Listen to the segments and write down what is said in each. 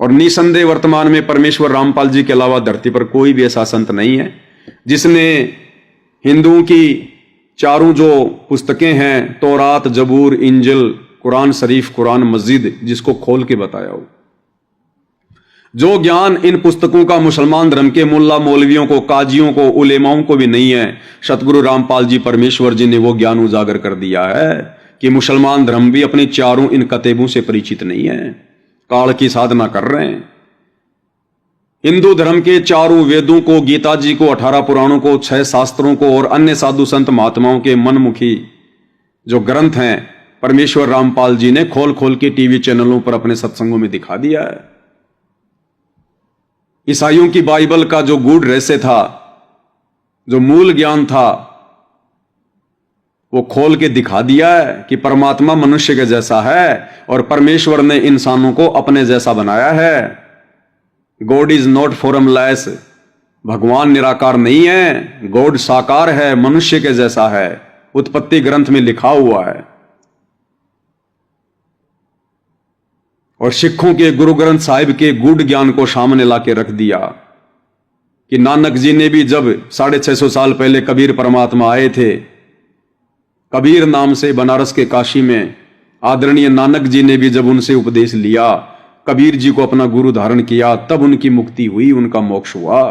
और निसंदेह वर्तमान में परमेश्वर रामपाल जी के अलावा धरती पर कोई भी ऐसा संत नहीं है जिसने हिंदुओं की चारों जो पुस्तकें हैं, तौरात, जबूर, इंजिल, कुरान शरीफ, कुरान मस्जिद, जिसको खोल के बताया हो। जो ज्ञान इन पुस्तकों का मुसलमान धर्म के मुल्ला मौलवियों को, काजियों को, उलेमाओं को भी नहीं है, सतगुरु रामपाल जी परमेश्वर जी ने वो ज्ञान उजागर कर दिया है कि मुसलमान धर्म भी अपनी चारों इन कतेबों से परिचित नहीं है, काल की साधना कर रहे हैं। हिंदू धर्म के चारों वेदों को, गीता जी को, 18 पुराणों को, 6 शास्त्रों को और अन्य साधु संत महात्माओं के मनमुखी जो ग्रंथ हैं, परमेश्वर रामपाल जी ने खोल खोल के टीवी चैनलों पर अपने सत्संगों में दिखा दिया है। ईसाइयों की बाइबल का जो गूढ़ रहस्य था, जो मूल ज्ञान था, वो खोल के दिखा दिया है कि परमात्मा मनुष्य के जैसा है और परमेश्वर ने इंसानों को अपने जैसा बनाया है। गॉड इज नॉट फॉर्मलेस, भगवान निराकार नहीं है, गॉड साकार है, मनुष्य के जैसा है, उत्पत्ति ग्रंथ में लिखा हुआ है। और सिखों के गुरु ग्रंथ साहिब के गूढ़ ज्ञान को सामने लाके रख दिया कि नानक जी ने भी जब 650 साल पहले कबीर परमात्मा आए थे, कबीर नाम से बनारस के काशी में आदरणीय नानक जी ने भी जब उनसे उपदेश लिया, कबीर जी को अपना गुरु धारण किया, तब उनकी मुक्ति हुई, उनका मोक्ष हुआ।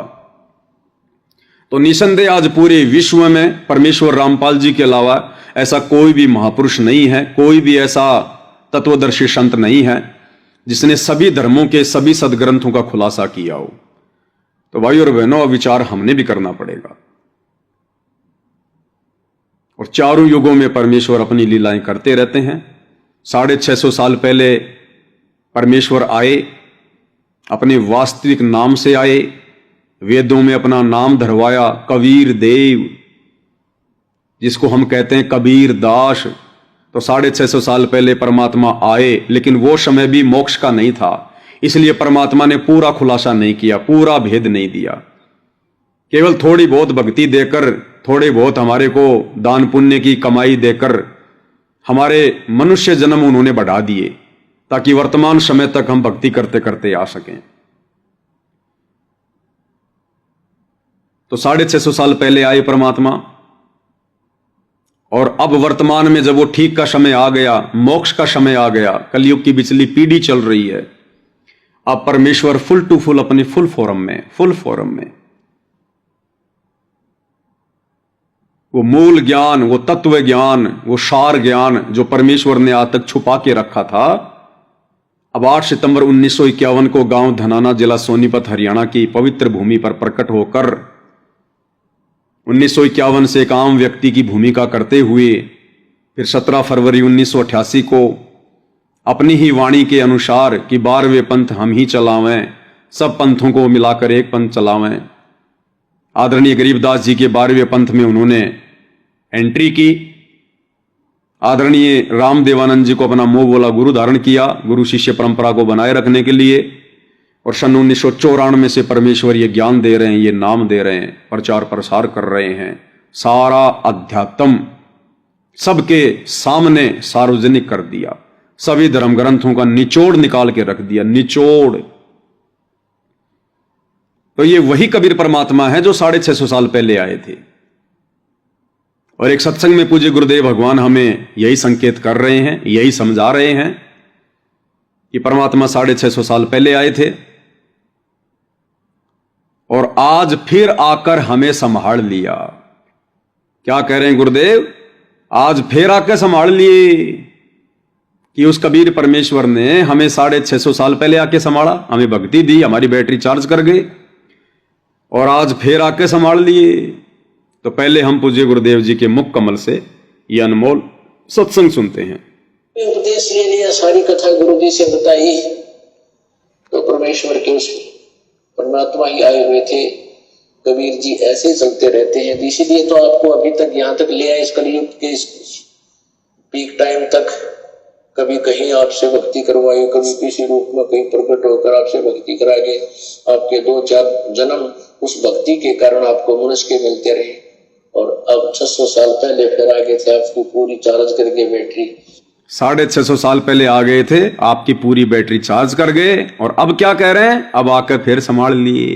तो निसंदेह आज पूरे विश्व में परमेश्वर रामपाल जी के अलावा ऐसा कोई भी महापुरुष नहीं है, कोई भी ऐसा तत्वदर्शी संत नहीं है जिसने सभी धर्मों के सभी सदग्रंथों का खुलासा किया हो। तो भाई और बहनों, विचार हमने भी करना पड़ेगा। और चारों युगों में परमेश्वर अपनी लीलाएं करते रहते हैं। 650 साल पहले परमेश्वर आए, अपने वास्तविक नाम से आए, वेदों में अपना नाम धरवाया, कबीर देव, जिसको हम कहते हैं कबीर दास। तो 650 साल पहले परमात्मा आए, लेकिन वो समय भी मोक्ष का नहीं था, इसलिए परमात्मा ने पूरा खुलासा नहीं किया, पूरा भेद नहीं दिया। केवल थोड़ी बहुत भक्ति देकर, थोड़े बहुत हमारे को दान पुण्य की कमाई देकर हमारे मनुष्य जन्म उन्होंने बढ़ा दिए ताकि वर्तमान समय तक हम भक्ति करते करते आ सकें। तो 650 साल पहले आए परमात्मा, और अब वर्तमान में जब वो ठीक का समय आ गया, मोक्ष का समय आ गया, कलयुग की पिछली पीढ़ी चल रही है, अब परमेश्वर फुल टू फुल अपनी फुल फॉर्म में वो मूल ज्ञान, वो तत्व ज्ञान, वो सार ज्ञान जो परमेश्वर ने आज तक छुपा के रखा था, अब 8 सितंबर 1951 को गांव धनाना, जिला सोनीपत, हरियाणा की पवित्र भूमि पर प्रकट होकर 1951 से एक आम व्यक्ति की भूमिका करते हुए फिर 17 फरवरी 1988 को अपनी ही वाणी के अनुसार कि 12वें पंथ हम ही चलावें, सब पंथों को मिलाकर एक पंथ चलावें, आदरणीय गरीबदास जी के 12वें पंथ में उन्होंने एंट्री की। आदरणीय रामदेवानंद जी को अपना मुंह बोला गुरु धारण किया, गुरु शिष्य परंपरा को बनाए रखने के लिए। और सन 1994 से परमेश्वर ये ज्ञान दे रहे हैं, ये नाम दे रहे हैं, प्रचार प्रसार कर रहे हैं, सारा अध्यात्म सबके सामने सार्वजनिक कर दिया, सभी धर्म ग्रंथों का निचोड़ निकाल के रख दिया, निचोड़। तो ये वही कबीर परमात्मा है जो 650 साल पहले आए थे। और एक सत्संग में पूज्य गुरुदेव भगवान हमें यही संकेत कर रहे हैं, यही समझा रहे हैं कि परमात्मा 650 साल पहले आए थे और आज फिर आकर हमें संभाल लिया। क्या कह रहे हैं गुरुदेव? आज फिर आकर संभाल लिए कि उस कबीर परमेश्वर ने हमें 650 साल पहले आके संभाला, हमें भक्ति दी, हमारी बैटरी चार्ज कर गए और आज फिर आके संभाल लिए। तो पहले हम पूज्य गुरुदेव जी के मुख कमल से ये अनमोल सत्संग सुनते हैं। उपदेश ले लिया, सारी कथा गुरु जी से बताई, तो परमेश्वर के उस परमात्मा ही आए हुए थे। कबीर जी ऐसे ही चलते रहते हैं, इसीलिए तो आपको अभी तक यहाँ तक ले आए, इस कलयुग के पीक टाइम तक। कभी कहीं आपसे भक्ति करवाई, कभी किसी रूप में कहीं प्रकट होकर आपसे भक्ति करा के आपके 2-4 जन्म उस भक्ति के कारण आपको मनुष्य के मिलते रहे। और अब 600 साल पहले फिर आगे थे आपकी पूरी चार्ज करके बैटरी। 650 साल पहले आ गए थे, आपकी पूरी बैटरी चार्ज कर गए, और अब क्या कह रहे हैं, अब आकर फिर संभाल लिए।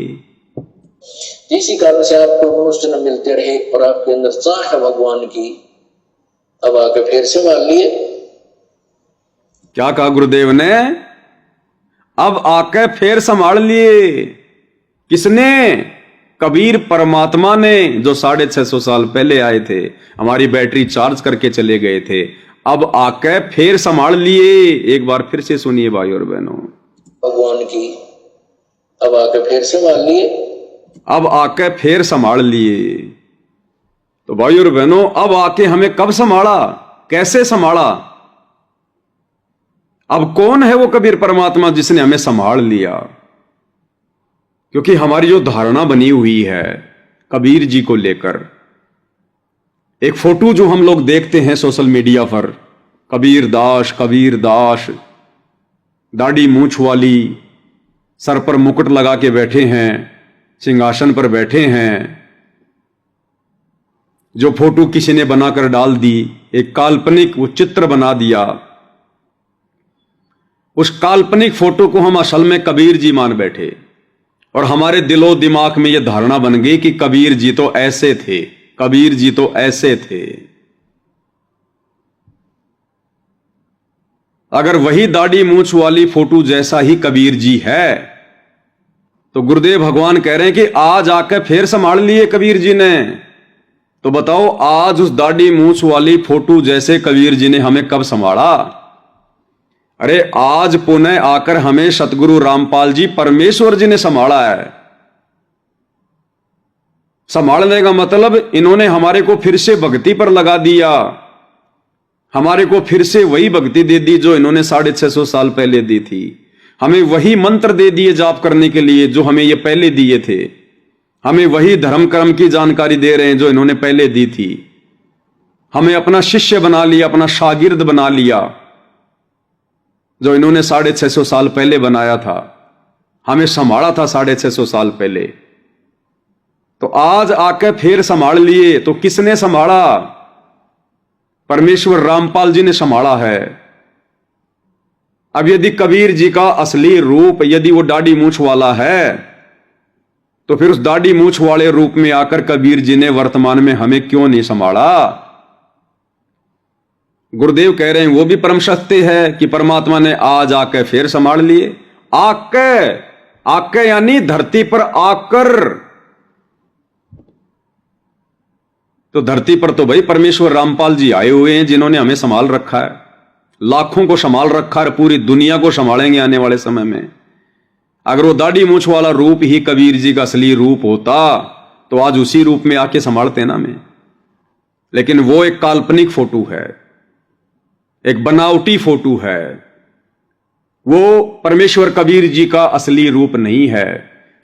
इसी कारण से आपको मनुष्य जन्म मिलते रहे और आपके अंदर चाह है भगवान की, अब आकर फिर संभाल लिए। क्या कहा गुरुदेव ने? अब आकर फिर संभाल लिए। किसने? कबीर परमात्मा ने, जो 650 साल पहले आए थे, हमारी बैटरी चार्ज करके चले गए थे, अब आकर फिर संभाल लिए। एक बार फिर से सुनिए भाई और बहनों, भगवान की, अब आकर फिर संभाल लिए। अब आकर फिर संभाल लिए। तो भाई और बहनों, अब आके हमें कब संभाला, कैसे संभाला? अब कौन है वो कबीर परमात्मा जिसने हमें संभाल लिया? क्योंकि हमारी जो धारणा बनी हुई है कबीर जी को लेकर, एक फोटो जो हम लोग देखते हैं सोशल मीडिया पर, कबीर दास, दाढ़ी मूंछ वाली, सर पर मुकुट लगा के बैठे हैं, सिंहासन पर बैठे हैं, जो फोटो किसी ने बनाकर डाल दी, एक काल्पनिक वो चित्र बना दिया, उस काल्पनिक फोटो को हम असल में कबीर जी मान बैठे, और हमारे दिलो दिमाग में यह धारणा बन गई कि कबीर जी तो ऐसे थे, कबीर जी तो ऐसे थे। अगर वही दाढ़ी मूंछ वाली फोटो जैसा ही कबीर जी है, तो गुरुदेव भगवान कह रहे हैं कि आज आकर फिर संभाल लिए कबीर जी ने। तो बताओ, आज उस दाढ़ी मूंछ वाली फोटो जैसे कबीर जी ने हमें कब संभाला? अरे आज पुनः आकर हमें सतगुरु रामपाल जी परमेश्वर जी ने संभाला है। संभालने का मतलब इन्होंने हमारे को फिर से भक्ति पर लगा दिया, हमारे को फिर से वही भक्ति दे दी जो इन्होंने 650 साल पहले दी थी। हमें वही मंत्र दे दिए जाप करने के लिए जो हमें ये पहले दिए थे। हमें वही धर्म कर्म की जानकारी दे रहे हैं जो इन्होंने पहले दी थी। हमें अपना शिष्य बना लिया, अपना शागिर्द बना लिया, जो इन्होंने 650 साल पहले बनाया था, हमें संभाला था 650 साल पहले। तो आज आकर फिर संभाल लिए। तो किसने संभाला? परमेश्वर रामपाल जी ने संभाला है। अब यदि कबीर जी का असली रूप यदि वो दाढ़ी मूंछ वाला है, तो फिर उस दाढ़ी मूंछ वाले रूप में आकर कबीर जी ने वर्तमान में हमें क्यों नहीं संभाला? गुरुदेव कह रहे हैं वो भी परम सत्य है कि परमात्मा ने आज आकर फिर संभाल लिए। आकर यानी धरती पर आकर। तो धरती पर तो भाई परमेश्वर रामपाल जी आए हुए हैं जिन्होंने हमें संभाल रखा है, लाखों को संभाल रखा है, पूरी दुनिया को संभालेंगे आने वाले समय में। अगर वो दाढ़ी मूंछ वाला रूप ही कबीर जी का असली रूप होता तो आज उसी रूप में आके संभालते ना में। लेकिन वो एक काल्पनिक फोटो है, एक बनावटी फोटो है, वो परमेश्वर कबीर जी का असली रूप नहीं है।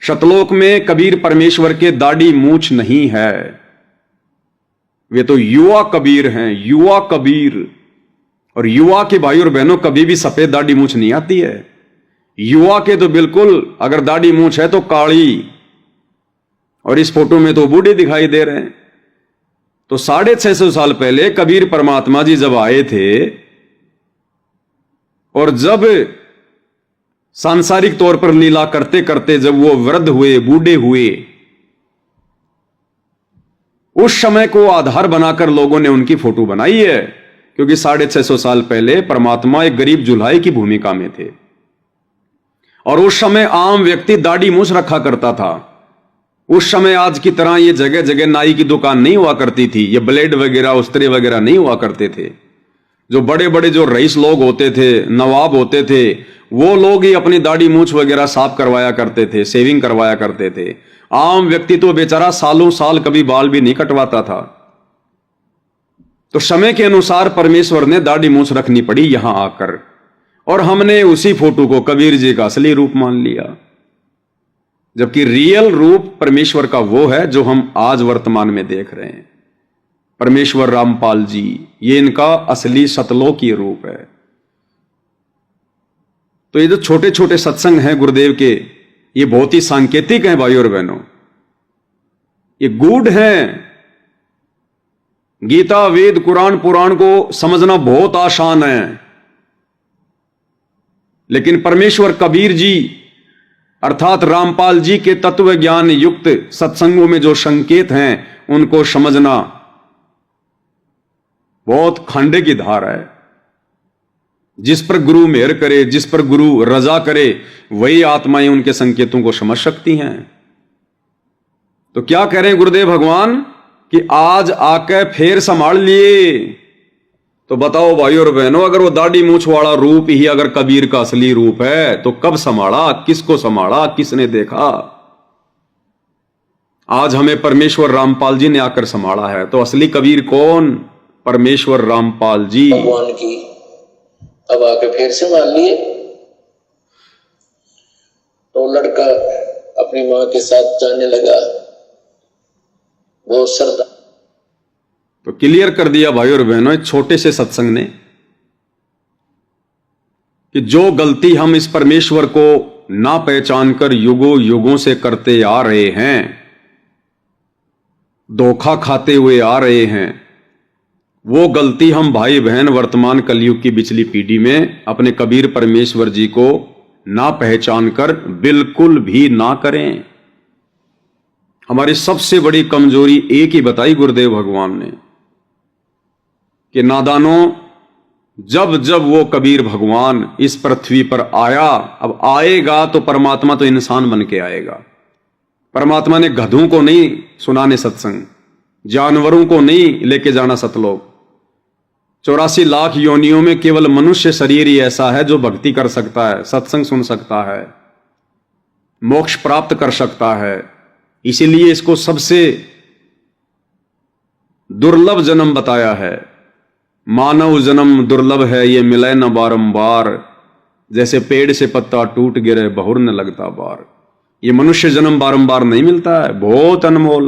शतलोक में कबीर परमेश्वर के दाढ़ी मूंछ नहीं है, वे तो युवा कबीर हैं, युवा कबीर। और युवा के भाई और बहनों कभी भी सफेद दाढ़ी मूंछ नहीं आती है। युवा के तो बिल्कुल अगर दाढ़ी मूंछ है तो काली, और इस फोटो में तो बूढ़े दिखाई दे रहे हैं। तो 650 साल पहले कबीर परमात्मा जी जब आए थे और जब सांसारिक तौर पर लीला करते करते जब वो वृद्ध हुए, बूढ़े हुए, उस समय को आधार बनाकर लोगों ने उनकी फोटो बनाई है। क्योंकि 650 साल पहले परमात्मा एक गरीब जुल्हाई की भूमिका में थे, और उस समय आम व्यक्ति दाढ़ी मूंछ रखा करता था। उस समय आज की तरह ये जगह जगह नाई की दुकान नहीं हुआ करती थी, ये ब्लेड वगैरह, उस्त्रे वगैरह नहीं हुआ करते थे। जो बड़े बड़े जो रईस लोग होते थे, नवाब होते थे, वो लोग ही अपनी दाढ़ी मूंछ वगैरह साफ करवाया करते थे, सेविंग करवाया करते थे। आम व्यक्ति तो बेचारा सालों साल कभी बाल भी नहीं कटवाता था। तो समय के अनुसार परमेश्वर ने दाढ़ी मूंछ रखनी पड़ी यहां आकर, और हमने उसी फोटो को कबीर जी का असली रूप मान लिया। जबकि रियल रूप परमेश्वर का वो है जो हम आज वर्तमान में देख रहे हैं। परमेश्वर रामपाल जी, ये इनका असली सतलोकीय रूप है। तो ये जो छोटे छोटे सत्संग हैं गुरुदेव के, ये बहुत ही सांकेतिक हैं भाइयों और बहनों, ये गूढ़ हैं। गीता, वेद, कुरान, पुराण को समझना बहुत आसान है, लेकिन परमेश्वर कबीर जी अर्थात रामपाल जी के तत्व ज्ञान युक्त सत्संगों में जो संकेत हैं उनको समझना बहुत खांडे की धार है। जिस पर गुरु मेहर करे, जिस पर गुरु रजा करे, वही आत्माएं उनके संकेतों को समझ सकती हैं। तो क्या कह रहे हैं गुरुदेव भगवान कि आज आके फिर संभाल लिए। तो बताओ भाई और बहनों, अगर वो दाढ़ी मूछ वाला रूप ही अगर कबीर का असली रूप है तो कब संभाला, किसको संभाला, किसने देखा? आज हमें परमेश्वर रामपाल जी ने आकर संभाला है। तो असली कबीर कौन? परमेश्वर रामपाल जी भगवान की। अब आके फिर से मान लिए। तो लड़का अपनी मां के साथ जाने लगा, बहुत श्रद्धा। तो क्लियर कर दिया भाई और बहनों एक छोटे से सत्संग ने कि जो गलती हम इस परमेश्वर को ना पहचान कर युगों युगों से करते आ रहे हैं, धोखा खाते हुए आ रहे हैं, वो गलती हम भाई बहन वर्तमान कलयुग की पिछली पीढ़ी में अपने कबीर परमेश्वर जी को ना पहचान कर बिल्कुल भी ना करें। हमारी सबसे बड़ी कमजोरी एक ही बताई गुरुदेव भगवान ने कि नादानों, जब जब वो कबीर भगवान इस पृथ्वी पर आया, अब आएगा तो परमात्मा तो इंसान बन के आएगा। परमात्मा ने गधों को नहीं सुनाने सत्संग, जानवरों को नहीं लेके जाना सतलोक। 84 लाख योनियों में केवल मनुष्य शरीर ही ऐसा है जो भक्ति कर सकता है, सत्संग सुन सकता है, मोक्ष प्राप्त कर सकता है। इसीलिए इसको सबसे दुर्लभ जन्म बताया है। मानव जन्म दुर्लभ है, ये मिले न बारंबार, जैसे पेड़ से पत्ता टूट गिरे बहुर न लगता बार। ये मनुष्य जन्म बारंबार नहीं मिलता है, बहुत अनमोल।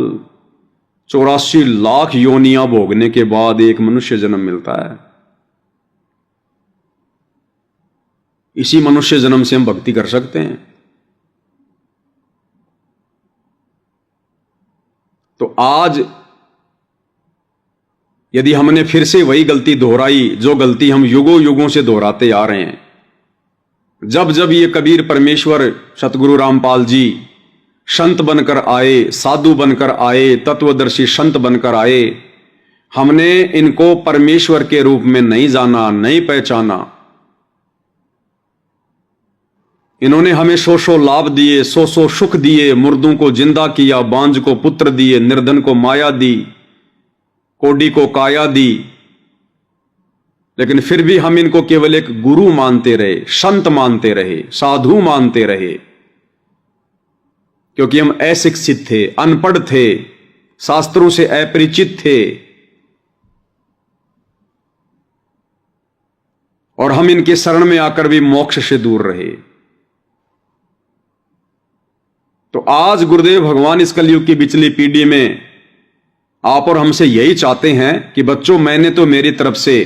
84 लाख योनियां भोगने के बाद एक मनुष्य जन्म मिलता है। इसी मनुष्य जन्म से हम भक्ति कर सकते हैं। तो आज यदि हमने फिर से वही गलती दोहराई जो गलती हम युगों युगों से दोहराते आ रहे हैं, जब जब ये कबीर परमेश्वर सतगुरु रामपाल जी संत बनकर आए, साधु बनकर आए, तत्वदर्शी संत बनकर आए, हमने इनको परमेश्वर के रूप में नहीं जाना, नहीं पहचाना। इन्होंने हमें सौ सौ लाभ दिए, सौ सौ सुख दिए, मुर्दों को जिंदा किया, बांझ को पुत्र दिए, निर्धन को माया दी, कोडी को काया दी, लेकिन फिर भी हम इनको केवल एक गुरु मानते रहे, संत मानते रहे, साधु मानते रहे, क्योंकि हम अशिक्षित थे, अनपढ़ थे, शास्त्रों से अपरिचित थे, और हम इनके शरण में आकर भी मोक्ष से दूर रहे। तो आज गुरुदेव भगवान इस कलयुग की पिछली पीढ़ी में आप और हमसे यही चाहते हैं कि बच्चों, मैंने तो मेरी तरफ से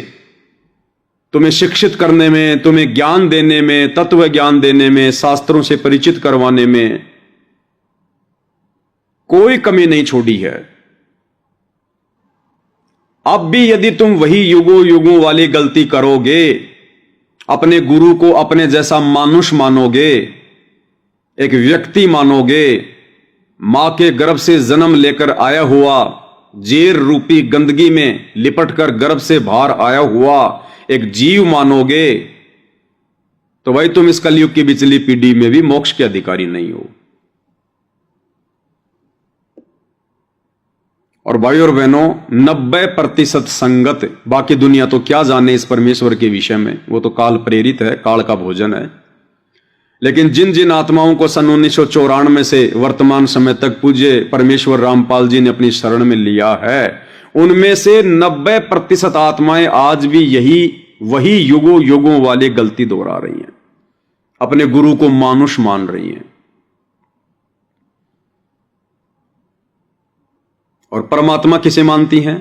तुम्हें शिक्षित करने में, तुम्हें ज्ञान देने में, तत्व ज्ञान देने में, शास्त्रों से परिचित करवाने में कोई कमी नहीं छोड़ी है। अब भी यदि तुम वही युगों युगों वाली गलती करोगे, अपने गुरु को अपने जैसा मानुष मानोगे, एक व्यक्ति मानोगे, मां के गर्भ से जन्म लेकर आया हुआ, जेर रूपी गंदगी में लिपटकर गर्भ से बाहर आया हुआ एक जीव मानोगे, तो भाई तुम इस कलयुग की पिछली पीढ़ी में भी मोक्ष के अधिकारी नहीं हो। और भाई और बहनों, 90% संगत, बाकी दुनिया तो क्या जाने इस परमेश्वर के विषय में, वो तो काल प्रेरित है, काल का भोजन है। लेकिन जिन जिन आत्माओं को सन 1994 से वर्तमान समय तक पूज्य परमेश्वर रामपाल जी ने अपनी शरण में लिया है, उनमें से 90% आत्माएं आज भी वही युगों युगों वाली गलती दोहरा रही हैं, अपने गुरु को मानुष मान रही हैं। और परमात्मा किसे मानती हैं?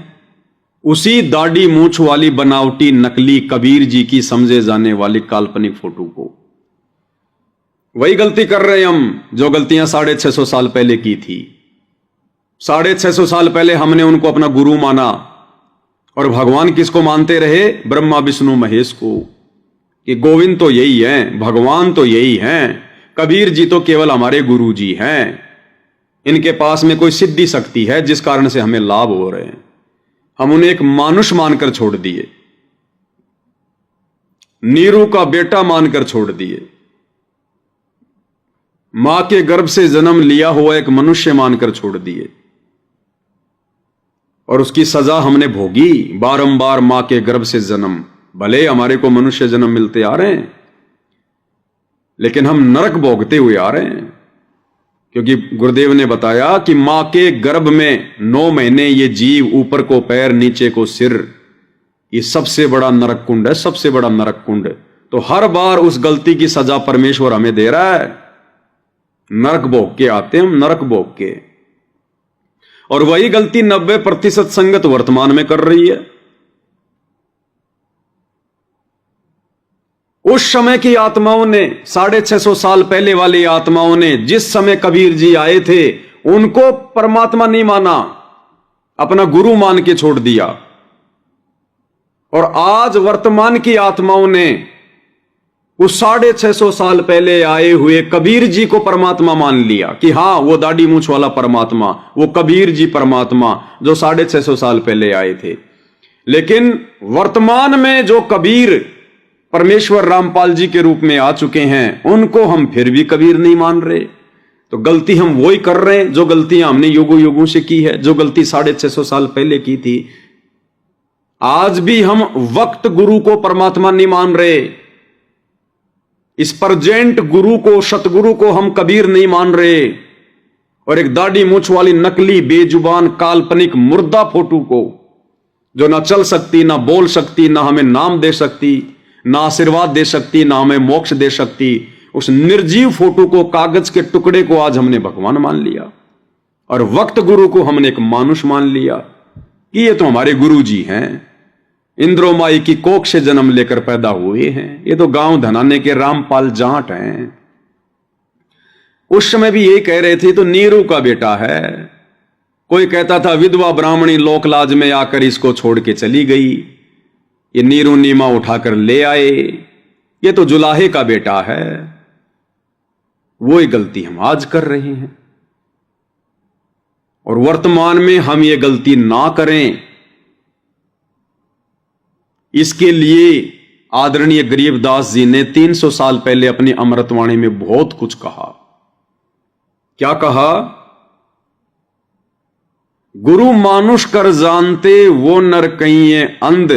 उसी दाढ़ी मूछ वाली बनावटी नकली कबीर जी की समझे जाने वाली काल्पनिक फोटो को। वही गलती कर रहे हैं हम जो गलतियां 650 साल पहले की थी। 650 साल पहले हमने उनको अपना गुरु माना, और भगवान किसको मानते रहे? ब्रह्मा विष्णु महेश को। कि गोविंद तो यही हैं, भगवान तो यही हैं, कबीर जी तो केवल हमारे गुरु जी हैं, इनके पास में कोई सिद्धि शक्ति है जिस कारण से हमें लाभ हो रहे हैं। हम उन्हें एक मानुष मानकर छोड़ दिए, नीरू का बेटा मानकर छोड़ दिए, मां के गर्भ से जन्म लिया हुआ एक मनुष्य मानकर छोड़ दिए, और उसकी सजा हमने भोगी। बारंबार मां के गर्भ से जन्म, भले हमारे को मनुष्य जन्म मिलते आ रहे हैं, लेकिन हम नरक भोगते हुए आ रहे हैं, क्योंकि गुरुदेव ने बताया कि मां के गर्भ में 9 महीने ये जीव, ऊपर को पैर नीचे को सिर, ये सबसे बड़ा नरक कुंड है, सबसे बड़ा नरक कुंड। तो हर बार उस गलती की सजा परमेश्वर हमें दे रहा है। नरक भोग के आते हैं हम, नरक भोग के। और वही गलती 90% संगत वर्तमान में कर रही है। उस समय की आत्माओं ने, 650 साल पहले वाली आत्माओं ने, जिस समय कबीर जी आए थे, उनको परमात्मा नहीं माना, अपना गुरु मान के छोड़ दिया। और आज वर्तमान की आत्माओं ने उस 650 साल पहले आए हुए कबीर जी को परमात्मा मान लिया कि हां, वो दाढ़ी मूंछ वाला परमात्मा, वो कबीर जी परमात्मा जो 650 साल पहले आए थे। लेकिन वर्तमान में जो कबीर परमेश्वर रामपाल जी के रूप में आ चुके हैं, उनको हम फिर भी कबीर नहीं मान रहे। तो गलती हम वही कर रहे हैं जो गलतियां हमने युगों युगों से की है, जो गलती 650 साल पहले की थी। आज भी हम वक्त गुरु को परमात्मा नहीं मान रहे, इस प्रेजेंट गुरु को, सतगुरु को हम कबीर नहीं मान रहे, और एक दाढ़ी मूंछ वाली नकली बेजुबान काल्पनिक मुर्दा फोटो को, जो ना चल सकती, ना बोल सकती, ना हमें नाम दे सकती, ना आशीर्वाद दे सकती, ना हमें मोक्ष दे सकती, उस निर्जीव फोटो को, कागज के टुकड़े को आज हमने भगवान मान लिया, और वक्त गुरु को हमने एक मानुष मान लिया कि ये तो हमारे गुरु जी हैं, इंद्रोमाई की कोख से जन्म लेकर पैदा हुए हैं, ये तो गांव धनाने के रामपाल जाट हैं। उस समय भी ये कह रहे थे तो नीरू का बेटा है। कोई कहता था विधवा ब्राह्मणी लोकलाज में आकर इसको छोड़ के चली गई, ये नीरू नीमा उठाकर ले आए, ये तो जुलाहे का बेटा है। वही गलती हम आज कर रहे हैं, और वर्तमान में हम ये गलती ना करें, इसके लिए आदरणीय गरीबदास जी ने 300 साल पहले अपनी अमृतवाणी में बहुत कुछ कहा। क्या कहा? गुरु मानुष कर जानते वो नर कहिए अंध,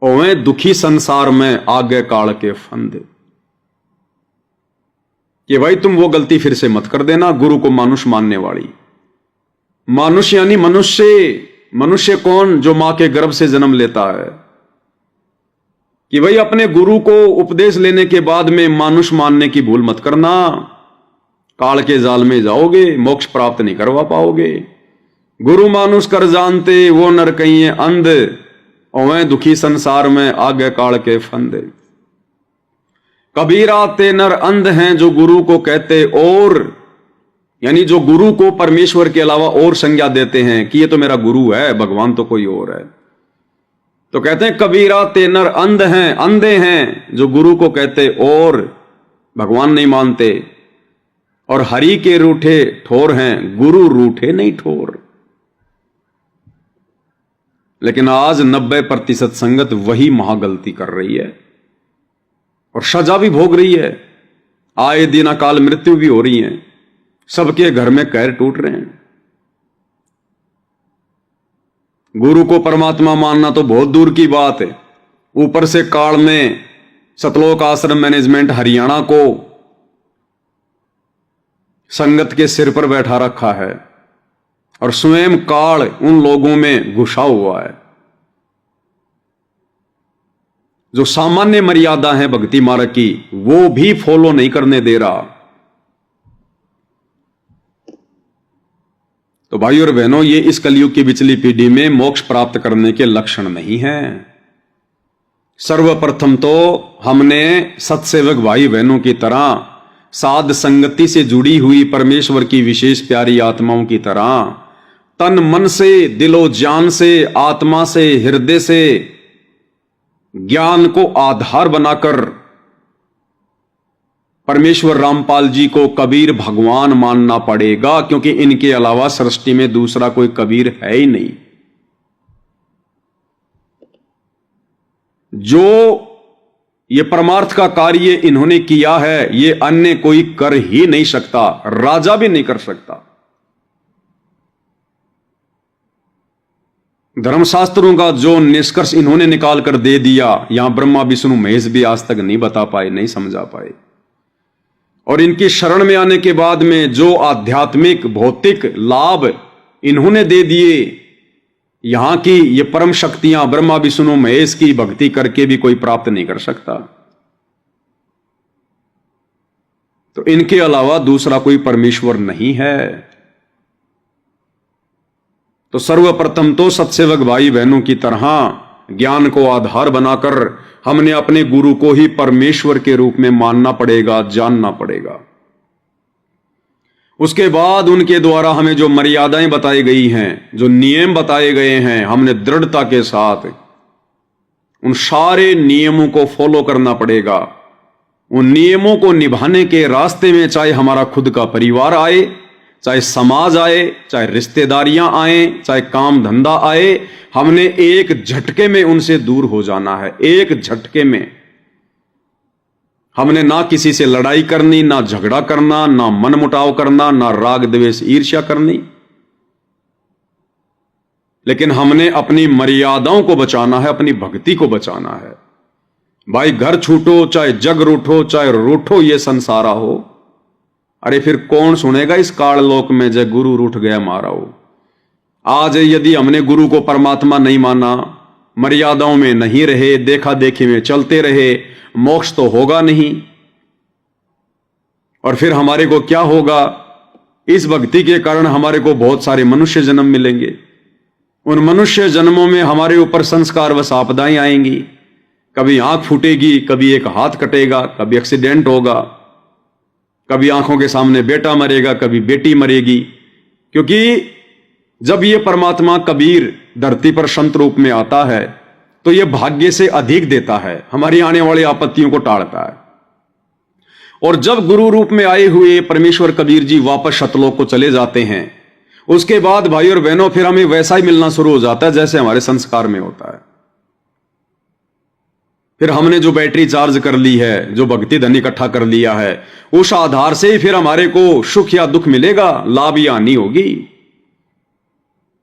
ओवे दुखी संसार में आगे काल के फंद। कि भाई तुम वो गलती फिर से मत कर देना, गुरु को मानुष मानने वाली। मानुष यानी मनुष्य। मनुष्य कौन? जो मां के गर्भ से जन्म लेता है। कि भाई अपने गुरु को उपदेश लेने के बाद में मानुष मानने की भूल मत करना, काल के जाल में जाओगे, मोक्ष प्राप्त नहीं करवा पाओगे। गुरु मानुष कर जानते वो नर कहिए अंध, ओवे दुखी संसार में आगे काल के फंद। कबीरा ते नर अंध हैं जो गुरु को कहते और, यानी जो गुरु को परमेश्वर के अलावा और संज्ञा देते हैं कि ये तो मेरा गुरु है, भगवान तो कोई और है। तो कहते हैं कबीरा ते नर अंध हैं, अंधे हैं जो गुरु को कहते और भगवान नहीं मानते, और हरि के रूठे ठोर हैं, गुरु रूठे नहीं ठोर। लेकिन आज 90% संगत वही महागलती कर रही है, और सजा भी भोग रही है। आए दिन अकाल मृत्यु भी हो रही है, सबके घर में कहर टूट रहे हैं। गुरु को परमात्मा मानना तो बहुत दूर की बात है, ऊपर से काल में सतलोक आश्रम मैनेजमेंट हरियाणा को संगत के सिर पर बैठा रखा है, और स्वयं काल उन लोगों में घुसा हुआ है। जो सामान्य मर्यादा है भक्ति मार्ग की, वो भी फॉलो नहीं करने दे रहा। तो भाई और बहनों, ये इस कलयुग की बिचली पीढ़ी में मोक्ष प्राप्त करने के लक्षण नहीं हैं। सर्वप्रथम तो हमने सत्सेवक भाई बहनों की तरह, साध संगति से जुड़ी हुई परमेश्वर की विशेष प्यारी आत्माओं की तरह तन मन से, दिलो जान से, आत्मा से, हृदय से ज्ञान को आधार बनाकर परमेश्वर रामपाल जी को कबीर भगवान मानना पड़ेगा, क्योंकि इनके अलावा सृष्टि में दूसरा कोई कबीर है ही नहीं। जो ये परमार्थ का कार्य इन्होंने किया है, ये अन्य कोई कर ही नहीं सकता, राजा भी नहीं कर सकता। धर्मशास्त्रों का जो निष्कर्ष इन्होंने निकाल कर दे दिया, यहां ब्रह्मा विष्णु महेश भी आज तक नहीं बता पाए, नहीं समझा पाए। और इनकी शरण में आने के बाद में जो आध्यात्मिक भौतिक लाभ इन्होंने दे दिए, यहां की ये परम शक्तियां ब्रह्मा विष्णु महेश की भक्ति करके भी कोई प्राप्त नहीं कर सकता। तो इनके अलावा दूसरा कोई परमेश्वर नहीं है। तो सर्वप्रथम तो सत्सेवक भाई बहनों की तरह ज्ञान को आधार बनाकर हमने अपने गुरु को ही परमेश्वर के रूप में मानना पड़ेगा, जानना पड़ेगा। उसके बाद उनके द्वारा हमें जो मर्यादाएं बताई गई हैं, जो नियम बताए गए हैं, हमने दृढ़ता के साथ उन सारे नियमों को फॉलो करना पड़ेगा। उन नियमों को निभाने के रास्ते में चाहे हमारा खुद का परिवार आए, चाहे समाज आए, चाहे रिश्तेदारियां आए, चाहे काम धंधा आए, हमने एक झटके में उनसे दूर हो जाना है। एक झटके में हमने ना किसी से लड़ाई करनी, ना झगड़ा करना, ना मनमुटाव करना, ना राग द्वेष ईर्ष्या करनी, लेकिन हमने अपनी मर्यादाओं को बचाना है, अपनी भक्ति को बचाना है। भाई घर छूटो, चाहे जग रूठो, चाहे रूठो ये संसारा हो, अरे फिर कौन सुनेगा इस काललोक में जय गुरु रूठ गया मारा हो। आज यदि हमने गुरु को परमात्मा नहीं माना, मर्यादाओं में नहीं रहे, देखा देखी में चलते रहे, मोक्ष तो होगा नहीं। और फिर हमारे को क्या होगा? इस भक्ति के कारण हमारे को बहुत सारे मनुष्य जन्म मिलेंगे। उन मनुष्य जन्मों में हमारे ऊपर संस्कार व आपदाएं आएंगी। कभी आंख फूटेगी, कभी एक हाथ कटेगा, कभी एक्सीडेंट होगा, कभी आंखों के सामने बेटा मरेगा, कभी बेटी मरेगी। क्योंकि जब ये परमात्मा कबीर धरती पर संत रूप में आता है तो ये भाग्य से अधिक देता है, हमारी आने वाली आपत्तियों को टालता है। और जब गुरु रूप में आए हुए परमेश्वर कबीर जी वापस सतलोक को चले जाते हैं, उसके बाद भाई और बहनों फिर हमें वैसा ही मिलना शुरू हो जाता है जैसे हमारे संस्कार में होता है। फिर हमने जो बैटरी चार्ज कर ली है, जो भक्ति धन इकट्ठा कर लिया है, उस आधार से ही फिर हमारे को सुख या दुख मिलेगा, लाभ या हानि होगी।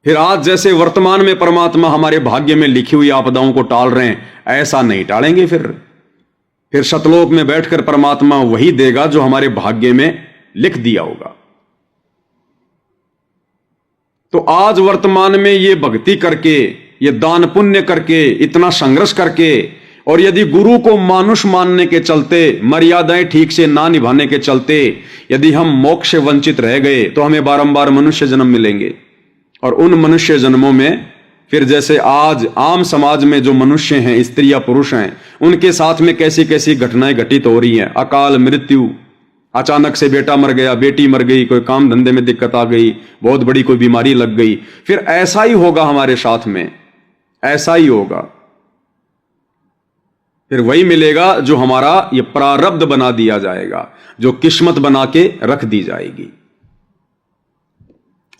फिर आज जैसे वर्तमान में परमात्मा हमारे भाग्य में लिखी हुई आपदाओं को टाल रहे हैं, ऐसा नहीं टालेंगे। फिर सतलोक में बैठकर परमात्मा वही देगा जो हमारे भाग्य में लिख दिया होगा। तो आज वर्तमान में ये भक्ति करके, ये दान पुण्य करके, इतना संघर्ष करके, और यदि गुरु को मानुष मानने के चलते, मर्यादाएं ठीक से ना निभाने के चलते यदि हम मोक्ष से वंचित रह गए तो हमें बारंबार मनुष्य जन्म मिलेंगे। और उन मनुष्य जन्मों में फिर जैसे आज आम समाज में जो मनुष्य हैं, स्त्री या पुरुष हैं, उनके साथ में कैसी कैसी घटनाएं घटित हो रही हैं। अकाल मृत्यु, अचानक से बेटा मर गया, बेटी मर गई, कोई काम धंधे में दिक्कत आ गई, बहुत बड़ी कोई बीमारी लग गई। फिर ऐसा ही होगा हमारे साथ में, ऐसा ही होगा। फिर वही मिलेगा जो हमारा ये प्रारब्ध बना दिया जाएगा, जो किस्मत बना के रख दी जाएगी।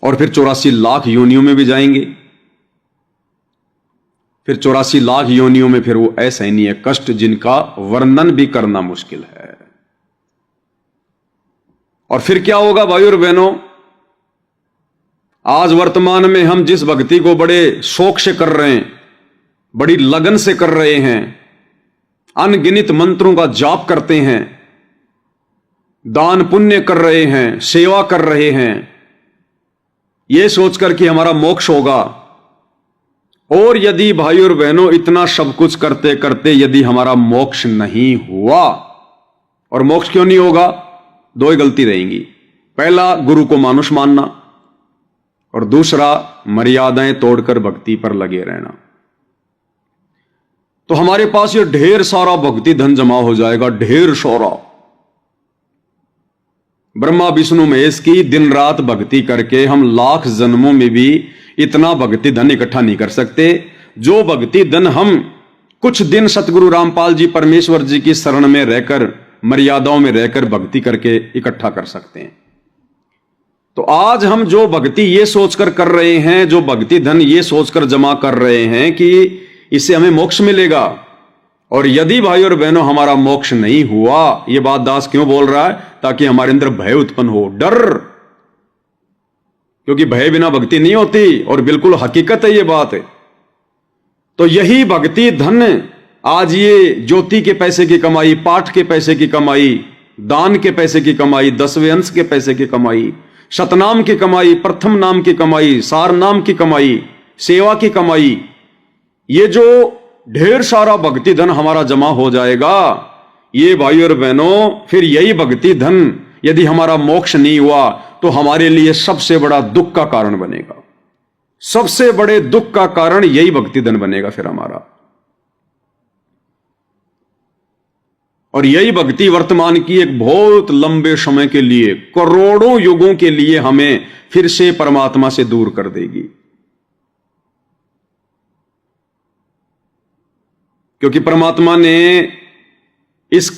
और फिर 84 लाख योनियों में भी जाएंगे। फिर 84 लाख योनियों में फिर वो असहनीय कष्ट जिनका वर्णन भी करना मुश्किल है। और फिर क्या होगा भाई और बहनों? आज वर्तमान में हम जिस भक्ति को बड़े शौक से कर रहे हैं, बड़ी लगन से कर रहे हैं, अनगिनत मंत्रों का जाप करते हैं, दान पुण्य कर रहे हैं, सेवा कर रहे हैं, यह सोचकर कि हमारा मोक्ष होगा। और यदि भाई और बहनों इतना सब कुछ करते करते यदि हमारा मोक्ष नहीं हुआ, और मोक्ष क्यों नहीं होगा? दो ही गलती रहेंगी। पहला, गुरु को मानुष मानना, और दूसरा, मर्यादाएं तोड़कर भक्ति पर लगे रहना। तो हमारे पास ये ढेर सारा भक्ति धन जमा हो जाएगा, ढेर सारा। ब्रह्मा विष्णु महेश की दिन रात भक्ति करके हम लाख जन्मों में भी इतना भक्ति धन इकट्ठा नहीं कर सकते। जो भक्ति धन हम कुछ दिन सतगुरु रामपाल जी परमेश्वर जी की शरण में रहकर, मर्यादाओं में रहकर भक्ति करके इकट्ठा कर सकते हैं। तो आज हम जो भक्ति ये सोचकर कर रहे हैं, जो भक्ति धन ये सोचकर जमा कर रहे हैं कि इससे हमें मोक्ष मिलेगा, और यदि भाई और बहनों हमारा मोक्ष नहीं हुआ, ये बात दास क्यों बोल रहा है? ताकि हमारे अंदर भय उत्पन्न हो, डर, क्योंकि भय बिना भक्ति नहीं होती, और बिल्कुल हकीकत है ये बात है। तो यही भक्ति धन, आज ये ज्योति के पैसे की कमाई, पाठ के पैसे की कमाई, दान के पैसे की कमाई, 10वें अंश के पैसे की कमाई, शतनाम की कमाई, प्रथम नाम की कमाई, सार नाम की कमाई, सेवा की कमाई, ये जो ढेर सारा भक्ति धन हमारा जमा हो जाएगा, ये भाई और बहनों, फिर यही भक्ति धन यदि हमारा मोक्ष नहीं हुआ तो हमारे लिए सबसे बड़ा दुख का कारण बनेगा। सबसे बड़े दुख का कारण यही भक्ति धन बनेगा फिर हमारा। और यही भक्ति वर्तमान की एक बहुत लंबे समय के लिए, करोड़ों युगों के लिए हमें फिर से परमात्मा से दूर कर देगी। क्योंकि परमात्मा ने इस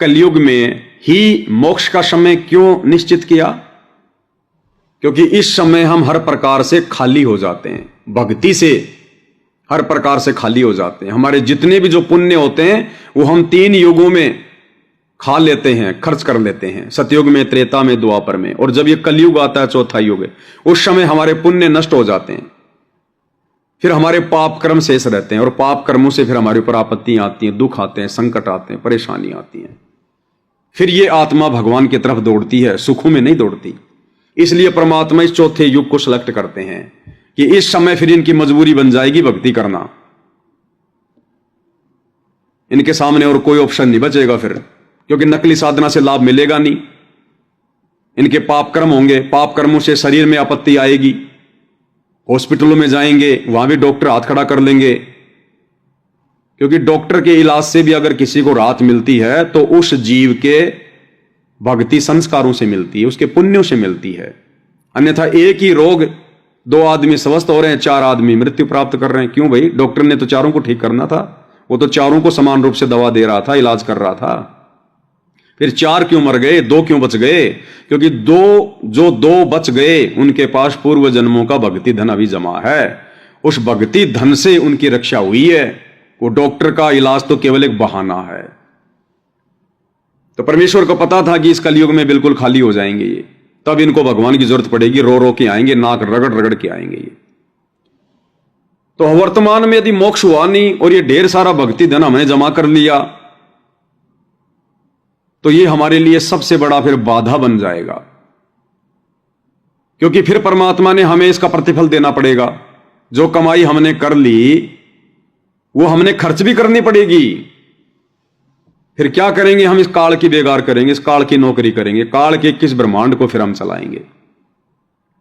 कलयुग में ही मोक्ष का समय क्यों निश्चित किया? क्योंकि इस समय हम हर प्रकार से खाली हो जाते हैं, भक्ति से हर प्रकार से खाली हो जाते हैं। हमारे जितने भी जो पुण्य होते हैं वो हम 3 युगों में खा लेते हैं, खर्च कर लेते हैं, सतयुग में, त्रेता में, द्वापर में, और जब ये कलयुग आता है, चौथा युग, उस समय हमारे पुण्य नष्ट हो जाते हैं, फिर हमारे पाप कर्म शेष रहते हैं, और पाप कर्मों से फिर हमारे ऊपर आपत्तियां आती हैं, दुख आते हैं, संकट आते हैं, परेशानी आती हैं। फिर ये आत्मा भगवान की तरफ दौड़ती है, सुखों में नहीं दौड़ती। इसलिए परमात्मा इस चौथे युग को सिलेक्ट करते हैं कि इस समय फिर इनकी मजबूरी बन जाएगी भक्ति करना, इनके सामने और कोई ऑप्शन नहीं बचेगा फिर, क्योंकि नकली साधना से लाभ मिलेगा नहीं। इनके पाप कर्म होंगे, पाप कर्मों से शरीर में आपत्ति आएगी, हॉस्पिटलों में जाएंगे, वहां भी डॉक्टर हाथ खड़ा कर लेंगे, क्योंकि डॉक्टर के इलाज से भी अगर किसी को राहत मिलती है तो उस जीव के भक्ति संस्कारों से मिलती है, उसके पुण्यों से मिलती है। अन्यथा एक ही रोग 2 आदमी स्वस्थ हो रहे हैं, 4 आदमी मृत्यु प्राप्त कर रहे हैं। क्यों भाई? डॉक्टर ने तो चारों को ठीक करना था, वो तो चारों को समान रूप से दवा दे रहा था, इलाज कर रहा था। फिर 4 क्यों मर गए, 2 क्यों बच गए? क्योंकि 2 बच गए, उनके पास पूर्व जन्मों का भक्ति धन अभी जमा है, उस भक्ति धन से उनकी रक्षा हुई है। वो डॉक्टर का इलाज तो केवल एक बहाना है। तो परमेश्वर को पता था कि इस कलयुग में बिल्कुल खाली हो जाएंगे ये, तब इनको भगवान की जरूरत पड़ेगी, रो रो के आएंगे, नाक रगड़ रगड़ के आएंगे ये। तो वर्तमान में यदि मोक्ष हुआ नहीं और ये ढेर सारा भक्ति धन हमने जमा कर लिया, तो ये हमारे लिए सबसे बड़ा फिर बाधा बन जाएगा, क्योंकि फिर परमात्मा ने हमें इसका प्रतिफल देना पड़ेगा। जो कमाई हमने कर ली वो हमने खर्च भी करनी पड़ेगी। फिर क्या करेंगे हम? इस काल की बेगार करेंगे, इस काल की नौकरी करेंगे, काल के किस ब्रह्मांड को फिर हम चलाएंगे?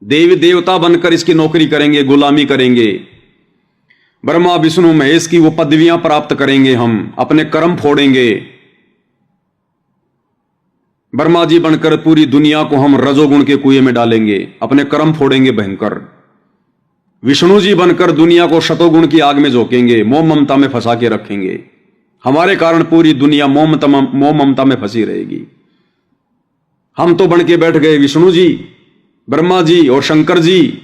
देवी देवता बनकर इसकी नौकरी करेंगे, गुलामी करेंगे, ब्रह्मा विष्णु महेश की वो पदवियां प्राप्त करेंगे, हम अपने कर्म फोड़ेंगे। ब्रह्मा जी बनकर पूरी दुनिया को हम रजोगुण के कुएं में डालेंगे, अपने कर्म फोड़ेंगे भयंकर। विष्णु जी बनकर दुनिया को शतोगुण की आग में झोंकेंगे, मोह ममता में फंसा के रखेंगे। हमारे कारण पूरी दुनिया मोह ममता में फंसी रहेगी। हम तो बन के बैठ गए विष्णु जी, ब्रह्मा जी और शंकर जी,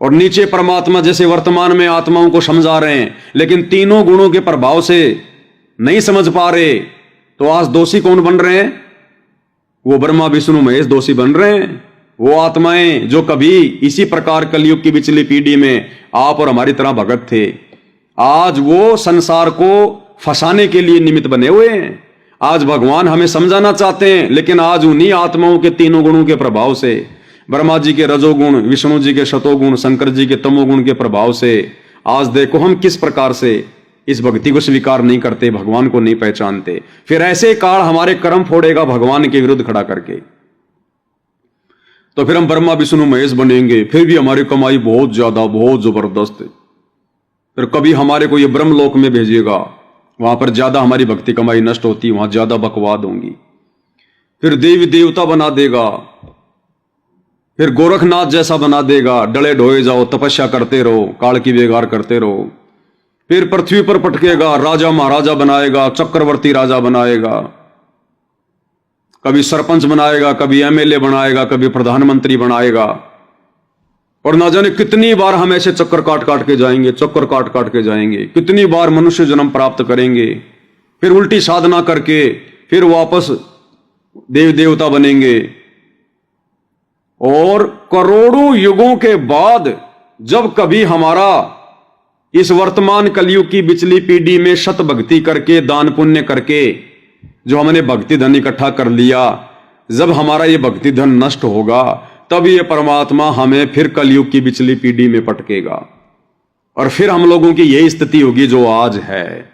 और नीचे परमात्मा जैसे वर्तमान में आत्माओं को समझा रहे हैं, लेकिन तीनों गुणों के प्रभाव से नहीं समझ पा रहे। तो आज दोषी कौन बन रहे हैं? वो ब्रह्मा विष्णु महेश दोषी बन रहे हैं। वो आत्माएं जो कभी इसी प्रकार कलयुग की पिछली पीढ़ी में आप और हमारी तरह भगत थे, आज वो संसार को फंसाने के लिए निमित्त बने हुए हैं। आज भगवान हमें समझाना चाहते हैं, लेकिन आज उन्हीं आत्माओं के तीनों गुणों के प्रभाव से, ब्रह्मा जी के रजोगुण, विष्णु जी के शतोगुण, शंकर जी के तमोगुण के प्रभाव से, आज देखो हम किस प्रकार से इस भक्ति को स्वीकार नहीं करते, भगवान को नहीं पहचानते। फिर ऐसे काल हमारे कर्म फोड़ेगा भगवान के विरुद्ध खड़ा करके, तो फिर हम ब्रह्मा विष्णु महेश बनेंगे, फिर भी हमारी कमाई बहुत ज्यादा, बहुत जबरदस्त। फिर कभी हमारे को ये ब्रह्मलोक में भेजिएगा, वहां पर ज्यादा हमारी भक्ति कमाई नष्ट होती, वहां ज्यादा बकवाद होंगी। फिर देवी देवता बना देगा, फिर गोरखनाथ जैसा बना देगा, डले ढोए जाओ, तपस्या करते रहो, काल की बेगार करते रहो। फिर पृथ्वी पर पटकेगा, राजा महाराजा बनाएगा, चक्रवर्ती राजा बनाएगा, कभी सरपंच बनाएगा, कभी एमएलए बनाएगा, कभी प्रधानमंत्री बनाएगा। और ना जाने कितनी बार हम ऐसे चक्कर काट काट के जाएंगे, चक्कर काट काट के जाएंगे, कितनी बार मनुष्य जन्म प्राप्त करेंगे, फिर उल्टी साधना करके फिर वापस देव देवता बनेंगे। और करोड़ों युगों के बाद जब कभी हमारा इस वर्तमान कलयुग की बिचली पीढ़ी में शत भक्ति करके, दान पुण्य करके जो हमने भक्ति धन इकट्ठा कर लिया, जब हमारा ये भक्ति धन नष्ट होगा, तब ये परमात्मा हमें फिर कलयुग की बिचली पीढ़ी में पटकेगा और फिर हम लोगों की यही स्थिति होगी जो आज है।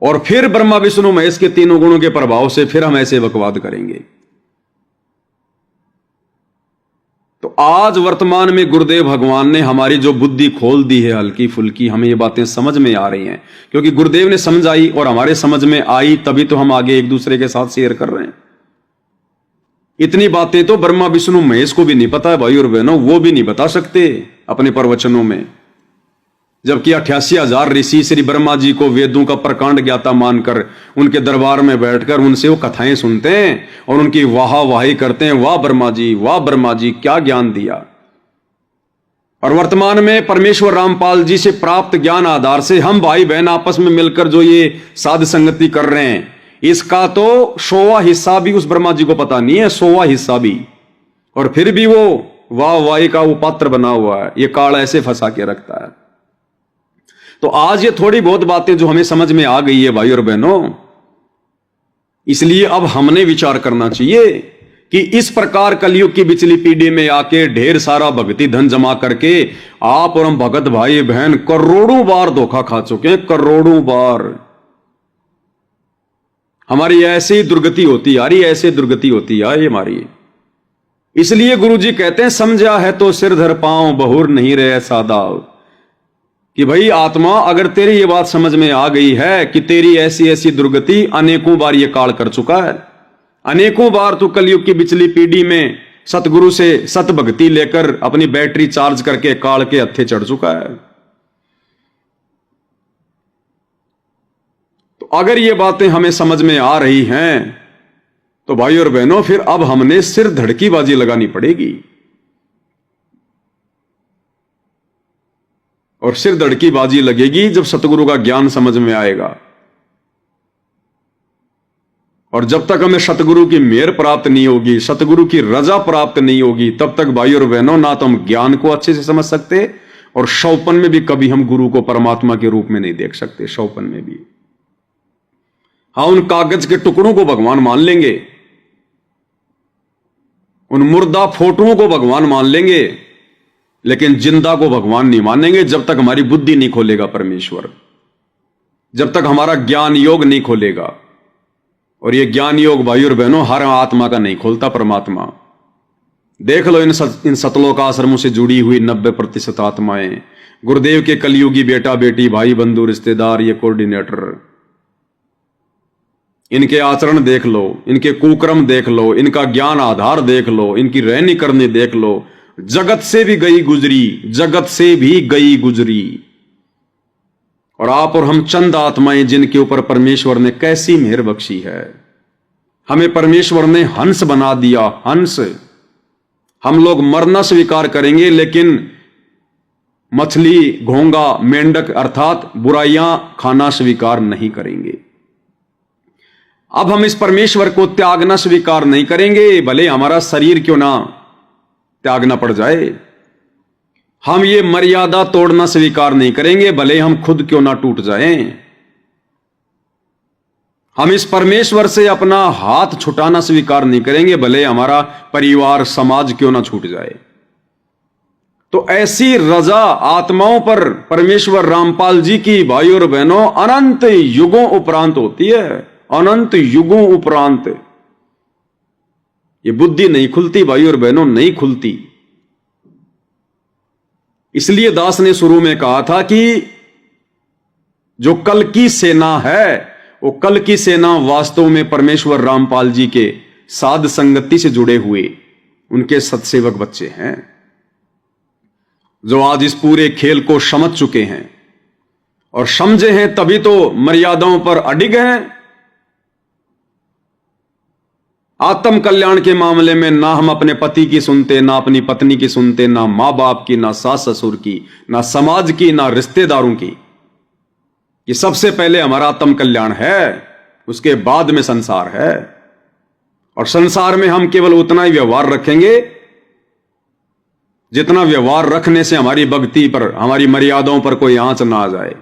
और फिर ब्रह्मा विष्णु महेश के तीनों गुणों के प्रभाव से फिर हम ऐसे बकवाद करेंगे। तो आज वर्तमान में गुरुदेव भगवान ने हमारी जो बुद्धि खोल दी है हल्की फुल्की, हमें ये बातें समझ में आ रही हैं, क्योंकि गुरुदेव ने समझाई और हमारे समझ में आई, तभी तो हम आगे एक दूसरे के साथ शेयर कर रहे हैं। इतनी बातें तो ब्रह्मा विष्णु महेश को भी नहीं पता है भाई और बहनों, वो भी नहीं बता सकते अपने प्रवचनों में। जबकि 88,000 ऋषि श्री ब्रह्मा जी को वेदों का प्रकांड ज्ञाता मानकर उनके दरबार में बैठकर उनसे वो कथाएं सुनते हैं और उनकी वाहवाही करते हैं, वाह ब्रह्मा जी क्या ज्ञान दिया। और वर्तमान में परमेश्वर रामपाल जी से प्राप्त ज्ञान आधार से हम भाई बहन आपस में मिलकर जो ये साध संगति कर रहे हैं, इसका तो 100वां हिस्सा भी उस ब्रह्मा जी को पता नहीं है, 100वां हिस्सा भी। और फिर भी वो वाहवाही का वो पात्र बना हुआ है, ये काल ऐसे फंसा के रखता है। तो आज ये थोड़ी बहुत बातें जो हमें समझ में आ गई है भाई और बहनों, इसलिए अब हमने विचार करना चाहिए कि इस प्रकार कलयुग की बिचली पीढ़ी में आके ढेर सारा भक्ति धन जमा करके आप और हम भगत भाई बहन करोड़ों बार धोखा खा चुके हैं, करोड़ों बार। हमारी ऐसे ही दुर्गति होती आ रही, ऐसे दुर्गति होती आ रही हमारी। इसलिए गुरुजी कहते हैं, समझा है तो सिर धर पांव, बहुर नहीं रहे सादाव। कि भाई आत्मा, अगर तेरी ये बात समझ में आ गई है कि तेरी ऐसी ऐसी दुर्गति अनेकों बार ये काल कर चुका है, अनेकों बार तू कलयुग की बिचली पीढ़ी में सतगुरु से सत भक्ति लेकर अपनी बैटरी चार्ज करके काल के हत्थे चढ़ चुका है, तो अगर ये बातें हमें समझ में आ रही हैं तो भाई और बहनों फिर अब हमने सिर धड़की बाजी लगानी पड़ेगी। और सिर धड़की बाजी लगेगी जब सतगुरु का ज्ञान समझ में आएगा। और जब तक हमें सतगुरु की मेहर प्राप्त नहीं होगी, सतगुरु की रजा प्राप्त नहीं होगी, तब तक भाई और बहनों ना तो हम ज्ञान को अच्छे से समझ सकते और शौपन में भी कभी हम गुरु को परमात्मा के रूप में नहीं देख सकते। शौपन में भी हाँ, उन कागज के टुकड़ों को भगवान मान लेंगे, उन मुर्दा फोटोओं को भगवान मान लेंगे, लेकिन जिंदा को भगवान नहीं मानेंगे जब तक हमारी बुद्धि नहीं खोलेगा परमेश्वर, जब तक हमारा ज्ञान योग नहीं खोलेगा। और ये ज्ञान योग भाई और बहनों हर आत्मा का नहीं खोलता परमात्मा। देख लो इन सतलोक आश्रमों से जुड़ी हुई 90% आत्माएं, गुरुदेव के कलयुगी बेटा बेटी भाई बंधु रिश्तेदार, ये कोऑर्डिनेटर, इनके आचरण देख लो, इनके कुक्रम देख लो, इनका ज्ञान आधार देख लो, इनकी रहनी करनी देख लो। जगत से भी गई गुजरी, जगत से भी गई गुजरी। और आप और हम चंद आत्माएं जिनके ऊपर परमेश्वर ने कैसी मेहर बख्शी है। हमें परमेश्वर ने हंस बना दिया, हंस। हम लोग मरना स्वीकार करेंगे लेकिन मछली, घोंगा, मेंढक अर्थात बुराइयां खाना स्वीकार नहीं करेंगे। अब हम इस परमेश्वर को त्यागना स्वीकार नहीं करेंगे, भले हमारा शरीर क्यों ना त्यागना पड़ जाए। हम ये मर्यादा तोड़ना स्वीकार नहीं करेंगे, भले हम खुद क्यों ना टूट जाएं। हम इस परमेश्वर से अपना हाथ छुटाना स्वीकार नहीं करेंगे, भले हमारा परिवार समाज क्यों ना छूट जाए। तो ऐसी रजा आत्माओं पर परमेश्वर रामपाल जी की भाई और बहनों अनंत युगों उपरांत होती है, अनंत युगों उपरांत। ये बुद्धि नहीं खुलती भाई और बहनों, नहीं खुलती। इसलिए दास ने शुरू में कहा था कि जो कल की सेना है, वो कल की सेना वास्तव में परमेश्वर रामपाल जी के साध संगति से जुड़े हुए उनके सत्सेवक बच्चे हैं, जो आज इस पूरे खेल को समझ चुके हैं और समझे हैं तभी तो मर्यादाओं पर अडिग हैं। आत्म कल्याण के मामले में ना हम अपने पति की सुनते, ना अपनी पत्नी की सुनते, ना मां बाप की, ना सास ससुर की, ना समाज की, ना रिश्तेदारों की। ये सबसे पहले हमारा आत्म कल्याण है, उसके बाद में संसार है। और संसार में हम केवल उतना ही व्यवहार रखेंगे जितना व्यवहार रखने से हमारी भक्ति पर, हमारी मर्यादाओं पर कोई आंच ना आ जाए।